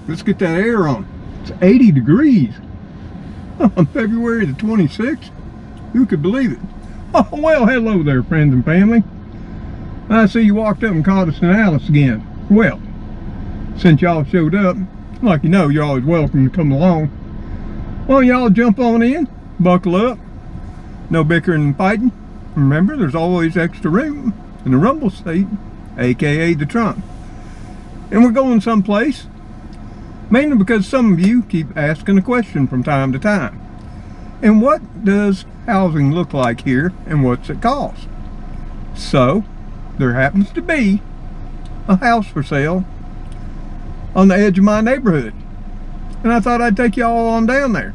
Let's get that air on. It's 80 degrees on February the 26th. Who could believe it? Oh, well, hello there, friends and family. I see you walked up and caught us in Alice again. Well, since y'all showed up, like you know, you're always welcome to come along. Well, y'all jump on in, buckle up. No bickering and fighting. Remember, there's always extra room in the rumble seat, aka the trunk. And we're going someplace, mainly because some of you keep asking a question from time to time. And what does housing look like here, and what's it cost? So, there happens to be a house for sale on the edge of my neighborhood. And I thought I'd take y'all on down there.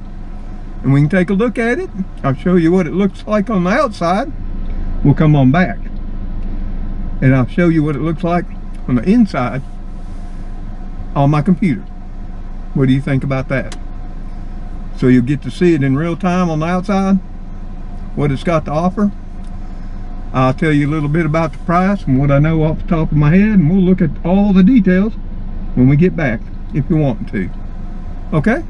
And we can take a look at it. I'll show you what it looks like on the outside. We'll come on back. And I'll show you what it looks like on the inside on my computer. What do you think about that? So you'll get to see it in real time on the outside, what it's got to offer. I'll tell you a little bit about the price and what I know off the top of my head, and we'll look at all the details when we get back, if you want to. Okay?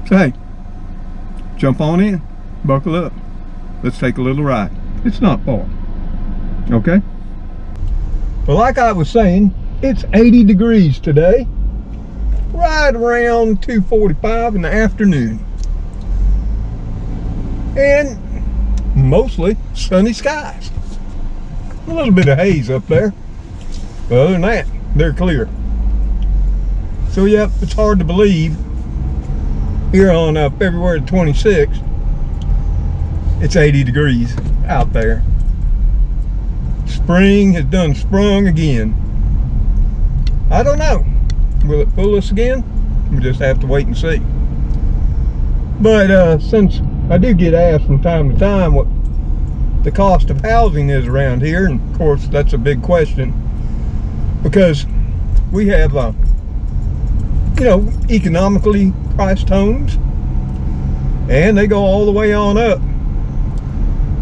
So hey, jump on in, buckle up. Let's take a little ride. It's not far. Okay? Well, like I was saying, it's 80 degrees today. Right around 2:45 in the afternoon. And mostly sunny skies. A little bit of haze up there. But other than that, they're clear. So yep, it's hard to believe here on February 26th, it's 80 degrees out there. Spring has done sprung again. I don't know. Will it fool us again? We just have to wait and see. But since I do get asked from time to time what the cost of housing is around here, and of course that's a big question, because we have economically priced homes, and they go all the way on up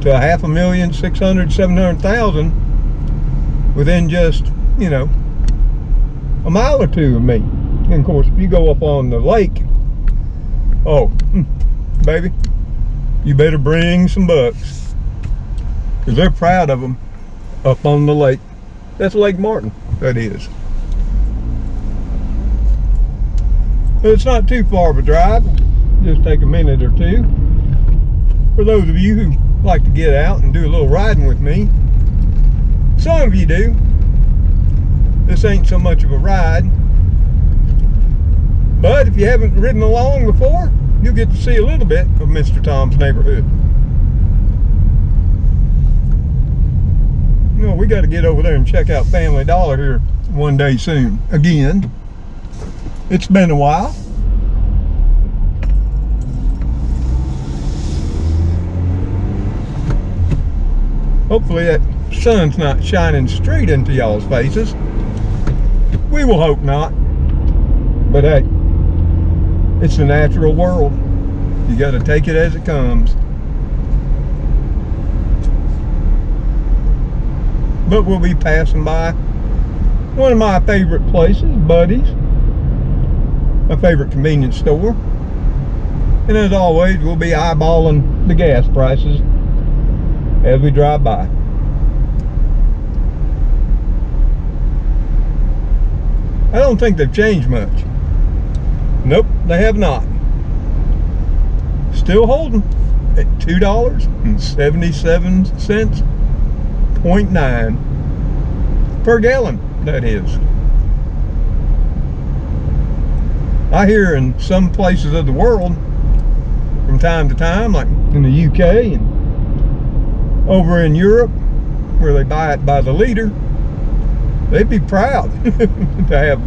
to $500,000, $600,000, $700,000 within just a mile or two of me. And of course, if you go up on the lake, oh baby, you better bring some bucks, because they're proud of them up on the lake. That's Lake Martin, that is. But it's not too far of a drive. Just take a minute or two. For those of you who like to get out and do a little riding with me, some of you do. This ain't so much of a ride, but if you haven't ridden along before, you'll get to see a little bit of Mr. Tom's neighborhood. We got to get over there and check out Family Dollar here one day soon. Again, it's been a while. Hopefully that sun's not shining straight into y'all's faces. We will hope not. But hey, it's the natural world. You got to take it as it comes. But we'll be passing by one of my favorite places, Buddy's. My favorite convenience store. And as always, we'll be eyeballing the gas prices as we drive by. I don't think they've changed much. Nope, they have not. Still holding at $2.77, 0.9 per gallon, that is. I hear in some places of the world from time to time, like in the UK and over in Europe, where they buy it by the liter, they'd be proud to have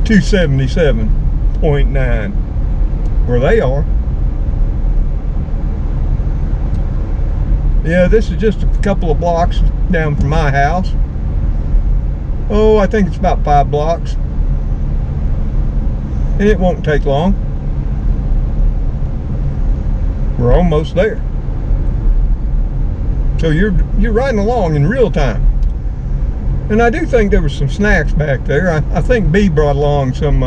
277.9 where they are. Yeah, this is just a couple of blocks down from my house. Oh, I think it's about 5 blocks. And it won't take long. We're almost there. So you're riding along in real time. And I do think there was some snacks back there. I think B brought along some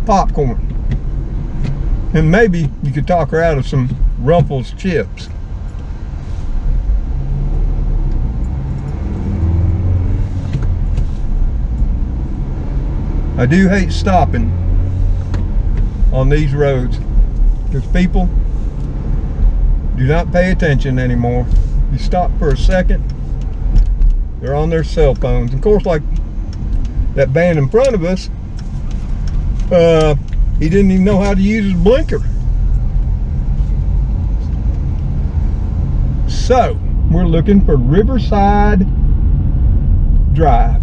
popcorn. And maybe you could talk her out of some Ruffles chips. I do hate stopping on these roads because people do not pay attention anymore. You stop for a second, they're on their cell phones. Of course, like that man in front of us, he didn't even know how to use his blinker. So, we're looking for Riverside Drive.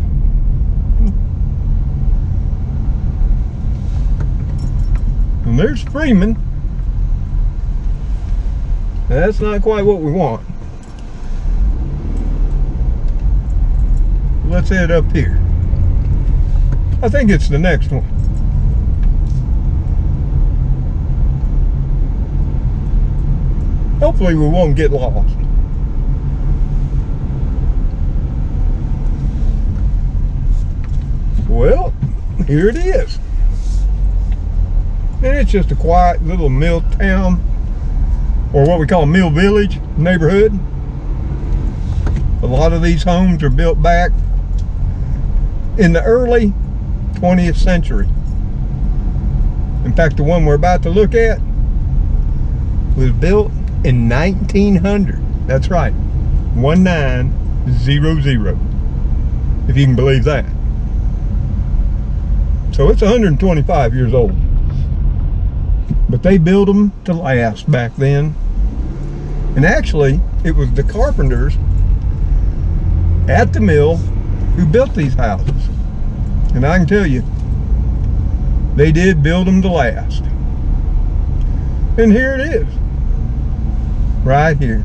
And there's Freeman. That's not quite what we want. Let's head up here. I think it's the next one. Hopefully we won't get lost. Well, here it is. And it's just a quiet little mill town, or what we call Mill Village neighborhood. A lot of these homes are built back in the early 20th century. In fact, the one we're about to look at was built in 1900. That's right, 1900, if you can believe that. So it's 125 years old. But they built them to last back then. And actually, it was the carpenters at the mill who built these houses. And I can tell you, they did build them to last. And here it is, right here.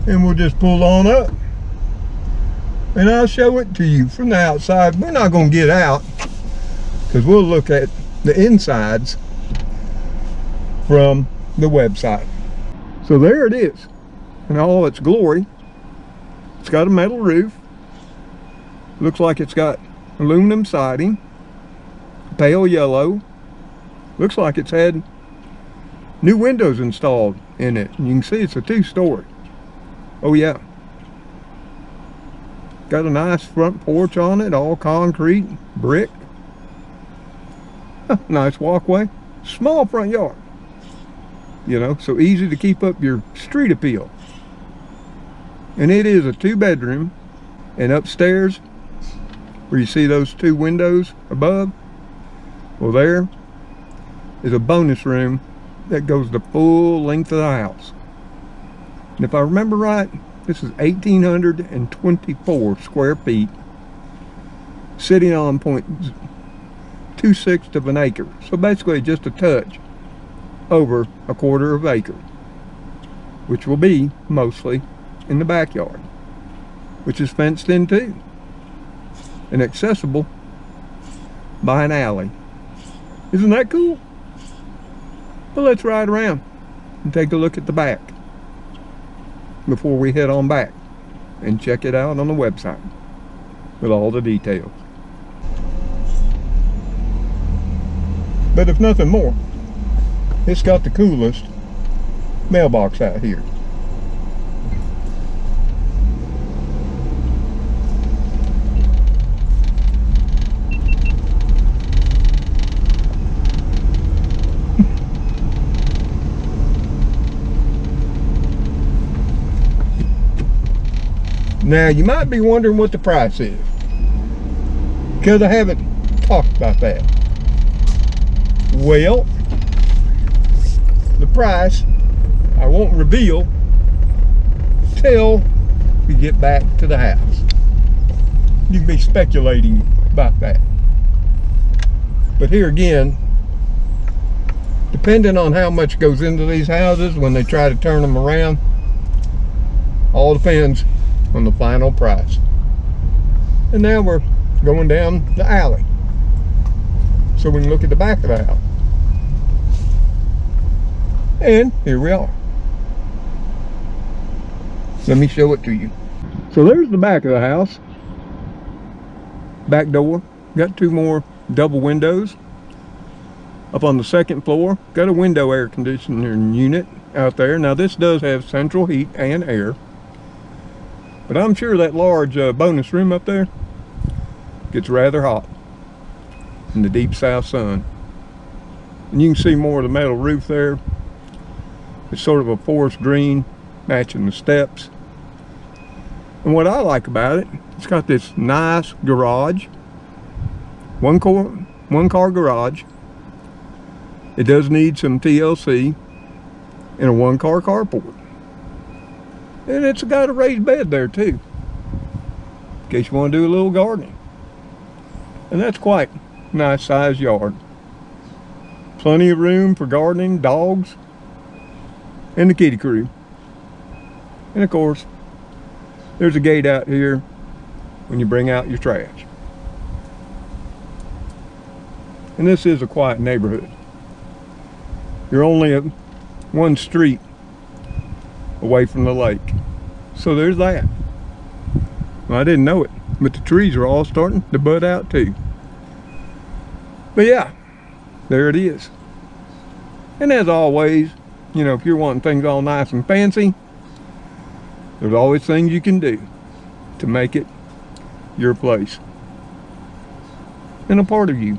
And we'll just pull on up and I'll show it to you from the outside. We're not going to get out because we'll look at the insides from the website. So there it is in all its glory. It's got a metal roof. Looks like it's got aluminum siding, pale yellow. Looks like it's had new windows installed in it. And you can see it's a 2-story. Oh yeah. Got a nice front porch on it, all concrete, brick. Nice walkway. Small front yard. You know, so easy to keep up your street appeal. And it is a 2-bedroom. And upstairs, where you see those 2 windows above, well, there is a bonus room that goes the full length of the house. And if I remember right, this is 1,824 square feet, sitting on 0.26 of an acre. So basically just a touch over a 1/4 acre, which will be mostly in the backyard, which is fenced in too and accessible by an alley. Isn't that cool? Well, let's ride around and take a look at the back before we head on back and check it out on the website with all the details. But if nothing more, it's got the coolest mailbox out here. Now, you might be wondering what the price is, because I haven't talked about that. Well, the price I won't reveal till we get back to the house. You can be speculating about that. But here again, depending on how much goes into these houses when they try to turn them around, all depends on the final price. And now we're going down the alley so we can look at the back of the house. And here we are. Let me show it to you. So there's the back of the house. Back door. Got two more double windows. Up on the second floor, got a window air conditioning unit out there. Now this does have central heat and air. But I'm sure that large bonus room up there gets rather hot in the deep south sun. And you can see more of the metal roof there. It's sort of a forest green matching the steps. And what I like about it, it's got this nice garage. One car garage. It does need some TLC and a one car carport. And it's got a raised bed there too, in case you want to do a little gardening. And that's quite a nice sized yard. Plenty of room for gardening, dogs, and the kitty crew. And of course, there's a gate out here when you bring out your trash. And this is a quiet neighborhood. You're only at one street away from the lake. So there's that. Well, I didn't know it, but the trees are all starting to bud out too. But yeah, there it is. And as always, you know, if you're wanting things all nice and fancy, there's always things you can do to make it your place and a part of you.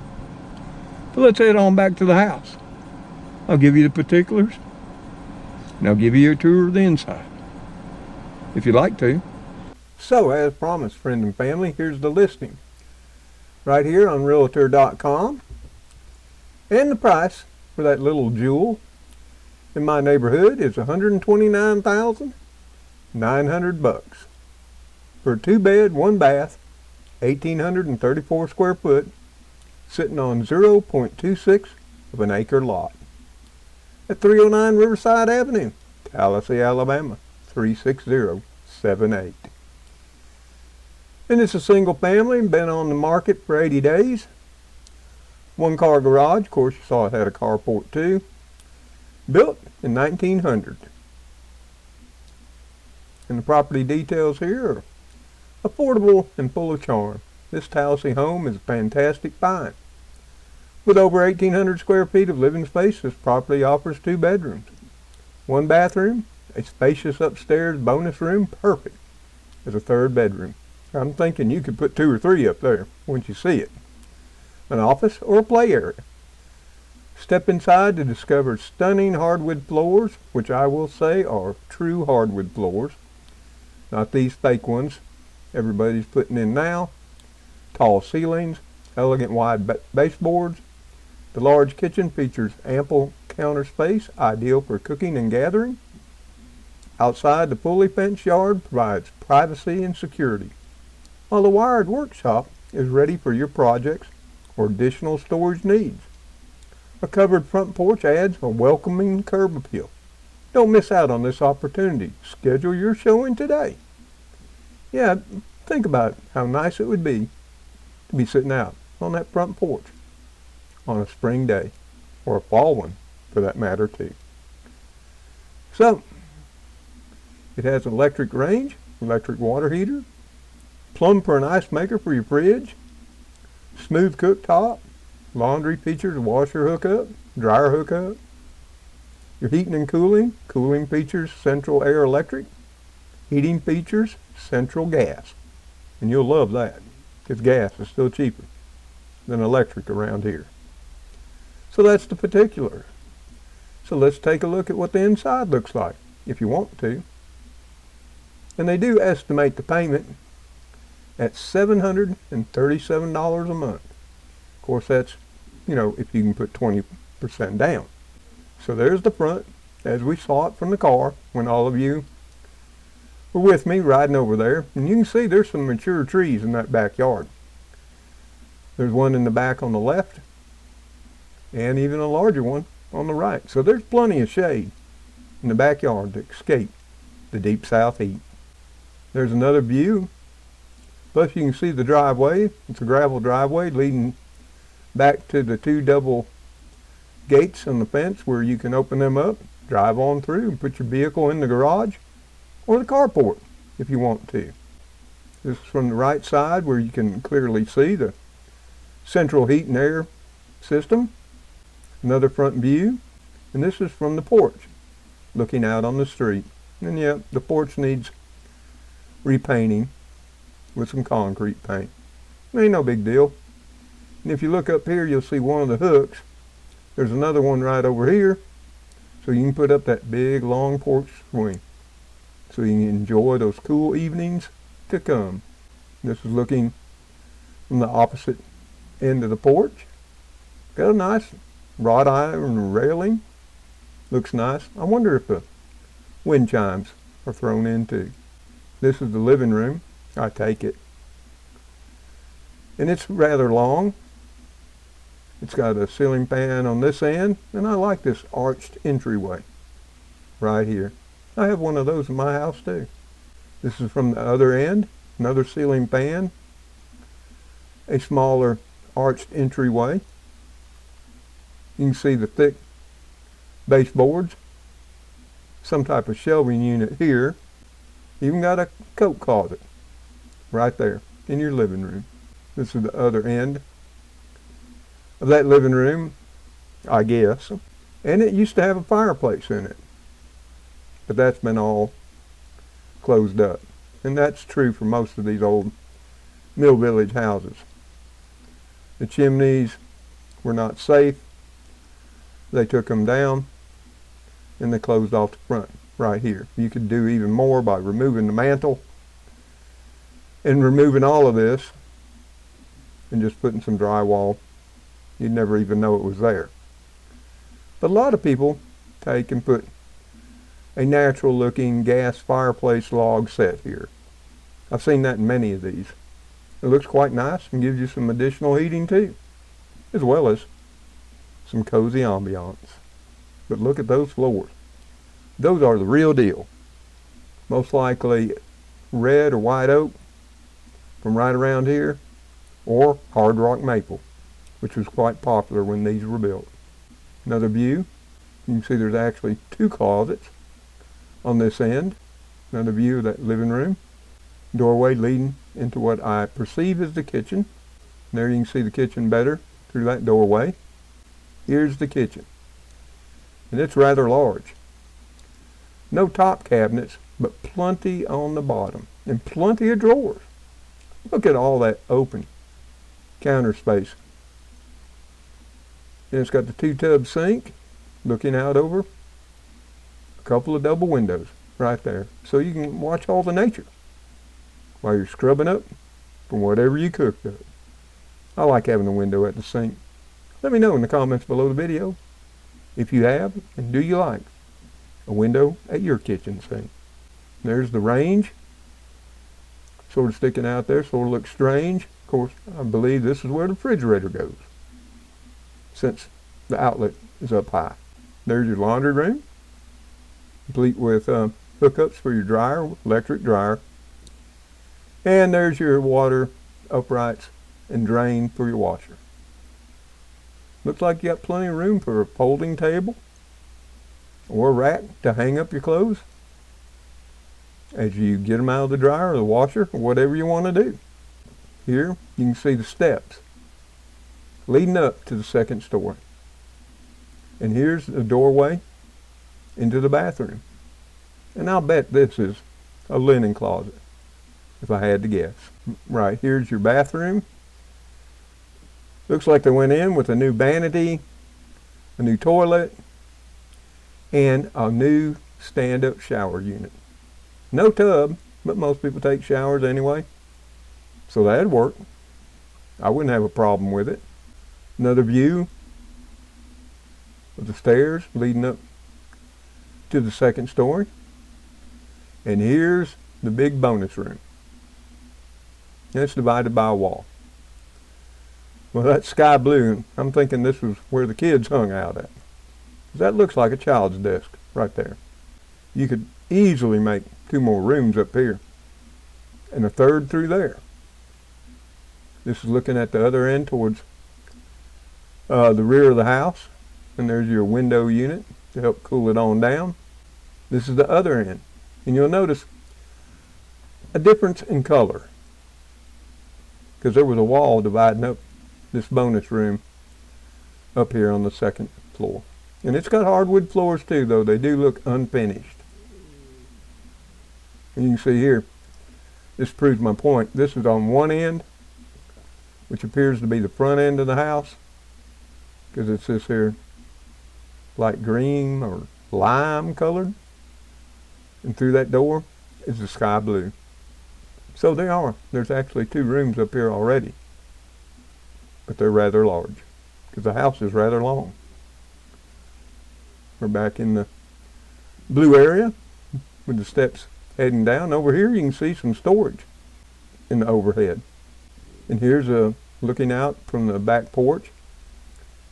But let's head on back to the house. I'll give you the particulars, and I'll give you a tour of the inside, if you'd like to. So, as promised, friends and family, here's the listing. Right here on Realtor.com. And the price for that little jewel in my neighborhood is $129,900 for a 2-bed, 1-bath, 1,834 square foot, sitting on 0.26 of an acre lot at 309 Riverside Avenue, Tallahassee, Alabama, 36078. And it's a single family, been on the market for 80 days. One car garage, of course you saw it had a carport too. Built in 1900. And the property details here are affordable and full of charm. This Tallahassee home is a fantastic find. With over 1,800 square feet of living space, this property offers 2 bedrooms, 1 bathroom, a spacious upstairs bonus room, perfect as a 3rd bedroom. I'm thinking you could put 2 or 3 up there once you see it. An office or a play area. Step inside to discover stunning hardwood floors, which I will say are true hardwood floors, not these fake ones everybody's putting in now. Tall ceilings, elegant wide baseboards. The large kitchen features ample counter space, ideal for cooking and gathering. Outside, the fully fenced yard provides privacy and security, while the wired workshop is ready for your projects or additional storage needs. A covered front porch adds a welcoming curb appeal. Don't miss out on this opportunity. Schedule your showing today. Yeah, think about how nice it would be to be sitting out on that front porch on a spring day, or a fall one for that matter too. So, it has an electric range, electric water heater, plumb for an ice maker for your fridge, smooth cooktop, laundry features, washer hookup, dryer hookup. Your heating and cooling features central air electric, heating features central gas. And you'll love that, because gas is still cheaper than electric around here. So that's the particular. So let's take a look at what the inside looks like, if you want to. And they do estimate the payment at $737 a month. Of course, that's, you know, if you can put 20% down. So there's the front, as we saw it from the car when all of you were with me riding over there. And you can see there's some mature trees in that backyard. There's one in the back on the left, and even a larger one on the right. So there's plenty of shade in the backyard to escape the deep south heat. There's another view. Plus you can see the driveway. It's a gravel driveway leading back to the 2 double gates on the fence where you can open them up, drive on through and put your vehicle in the garage or the carport if you want to. This is from the right side where you can clearly see the central heat and air system. Another front view. And this is from the porch, looking out on the street. And yeah, the porch needs repainting with some concrete paint. Ain't no big deal. And if you look up here, you'll see one of the hooks. There's another one right over here. So you can put up that big long porch swing. So you can enjoy those cool evenings to come. This is looking from the opposite end of the porch. Got a nice wrought iron railing. Looks nice. I wonder if the wind chimes are thrown in too. This is the living room, I take it. And it's rather long. It's got a ceiling fan on this end, and I like this arched entryway right here. I have one of those in my house too. This is from the other end, another ceiling fan, a smaller arched entryway. You can see the thick baseboards, some type of shelving unit here. Even got a coat closet right there in your living room. This is the other end of that living room, I guess. And it used to have a fireplace in it, but that's been all closed up. And that's true for most of these old Mill Village houses. The chimneys were not safe. They took them down and they closed off the front right here. You could do even more by removing the mantle and removing all of this and just putting some drywall. You'd never even know it was there. But a lot of people take and put a natural looking gas fireplace log set here. I've seen that in many of these. It looks quite nice and gives you some additional heating too, as well as some cozy ambiance. But look at those floors. Those are the real deal. Most likely red or white oak from right around here, or hard rock maple, which was quite popular when these were built. Another view. You can see there's actually two closets on this end. Another view of that living room. Doorway leading into what I perceive as the kitchen. There you can see the kitchen better through that doorway. Here's the kitchen. And it's rather large. No top cabinets, but plenty on the bottom. And plenty of drawers. Look at all that open counter space. And it's got the two-tub sink looking out over a couple of double windows right there. So you can watch all the nature while you're scrubbing up from whatever you cooked up. I like having a window at the sink. Let me know in the comments below the video if you have and do you like a window at your kitchen sink. There's the range, sort of sticking out there, sort of looks strange. Of course, I believe this is where the refrigerator goes, since the outlet is up high. There's your laundry room, complete with hookups for your dryer, electric dryer. And there's your water uprights and drain for your washer. Looks like you got plenty of room for a folding table or a rack to hang up your clothes as you get them out of the dryer or the washer or whatever you want to do. Here you can see the steps leading up to the second story. And here's the doorway into the bathroom. And I'll bet this is a linen closet, if I had to guess. Right, here's your bathroom. Looks like they went in with a new vanity, a new toilet, and a new stand-up shower unit. No tub, but most people take showers anyway, so that'd work. I wouldn't have a problem with it. Another view of the stairs leading up to the second story. And here's the big bonus room. And it's divided by a wall. Well, that's sky blue. I'm thinking this was where the kids hung out at. That looks like a child's desk right there. You could easily make 2 more rooms up here and a third through there. This is looking at the other end towards the rear of the house. And there's your window unit to help cool it on down. This is the other end. And you'll notice a difference in color, because there was a wall dividing up this bonus room up here on the second floor. And it's got hardwood floors too, though they do look unfinished. And you can see here, this proves my point. This is on one end, which appears to be the front end of the house, because it's this here light green or lime colored, and through that door is the sky blue. So there's actually 2 rooms up here already, but they're rather large because the house is rather long. We're back in the blue area with the steps heading down. Over here you can see some storage in the overhead, and here's looking out from the back porch.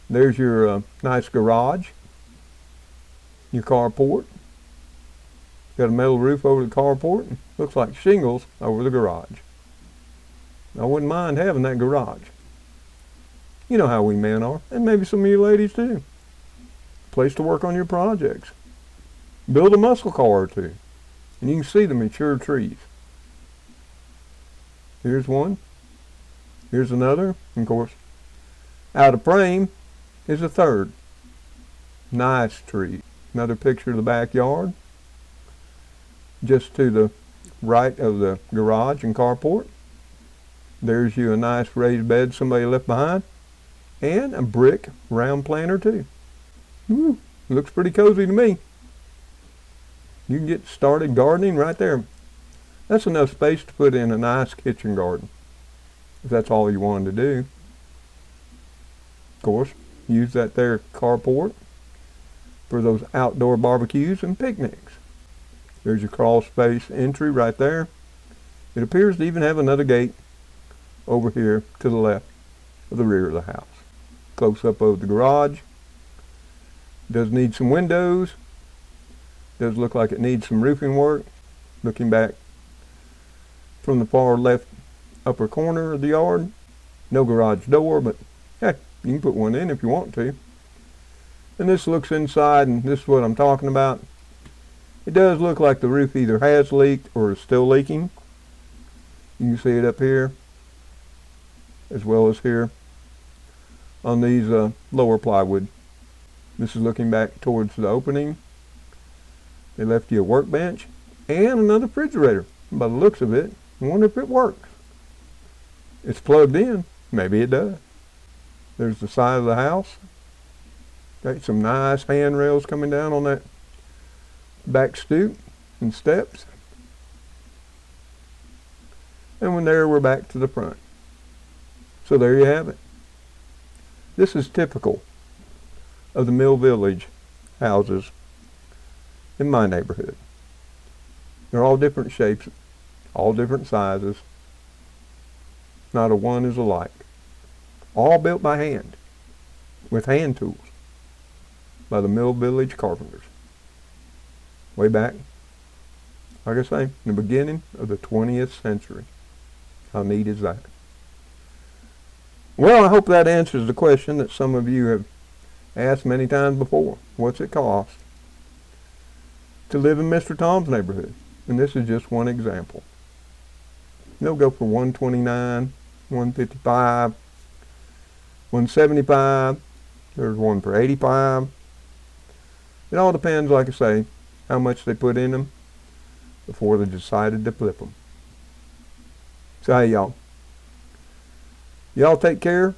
There's your nice garage, your carport. Got a metal roof over the carport, and looks like shingles over the garage. I wouldn't mind having that garage. You know how we men are, and maybe some of you ladies too. Place to work on your projects. Build a muscle car or two, and you can see the mature trees. Here's one. Here's another. And of course, out of frame is a third. Nice tree. Another picture of the backyard. Just to the right of the garage and carport, there's you a nice raised bed somebody left behind, and a brick round planter too. Woo, looks pretty cozy to me. You can get started gardening right there. That's enough space to put in a nice kitchen garden, if that's all you wanted to do. Of course, use that there carport for those outdoor barbecues and picnics. There's your crawl space entry right there. It appears to even have another gate over here to the left of the rear of the house. Close up of the garage. Does need some windows. Does look like it needs some roofing work. Looking back from the far left upper corner of the yard. No garage door, but heck, you can put one in if you want to. And this looks inside, and this is what I'm talking about. It does look like the roof either has leaked or is still leaking. You can see it up here, as well as here on these lower plywood. This is looking back towards the opening. They left you a workbench and another refrigerator. By the looks of it, I wonder if it works. It's plugged in. Maybe it does. There's the side of the house. Got some nice handrails coming down on that back stoop and steps. And when there, we're back to the front. So there you have it. This is typical of the Mill Village houses in my neighborhood. They're all different shapes, all different sizes. Not a one is alike. All built by hand, with hand tools, by the Mill Village carpenters. Way back, like I say, in the beginning of the 20th century. How neat is that? Well, I hope that answers the question that some of you have asked many times before. What's it cost to live in Mr. Tom's neighborhood? And this is just one example. They'll go for $129, $155, $175. There's one for $85. It all depends, like I say, how much they put in them before they decided to flip them. So hey, y'all take care,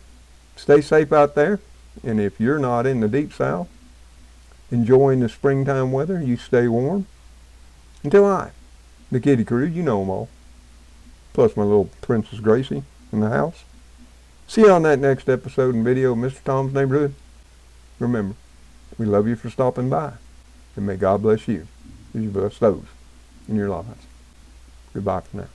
stay safe out there, and if you're not in the deep south enjoying the springtime weather, you stay warm. Until the kitty crew, you know them all, plus my little Princess Gracie in the house. See you on that next episode and video of Mr. Tom's Neighborhood. Remember, we love you for stopping by, and may God bless you as you bless those in your lives. Goodbye for now.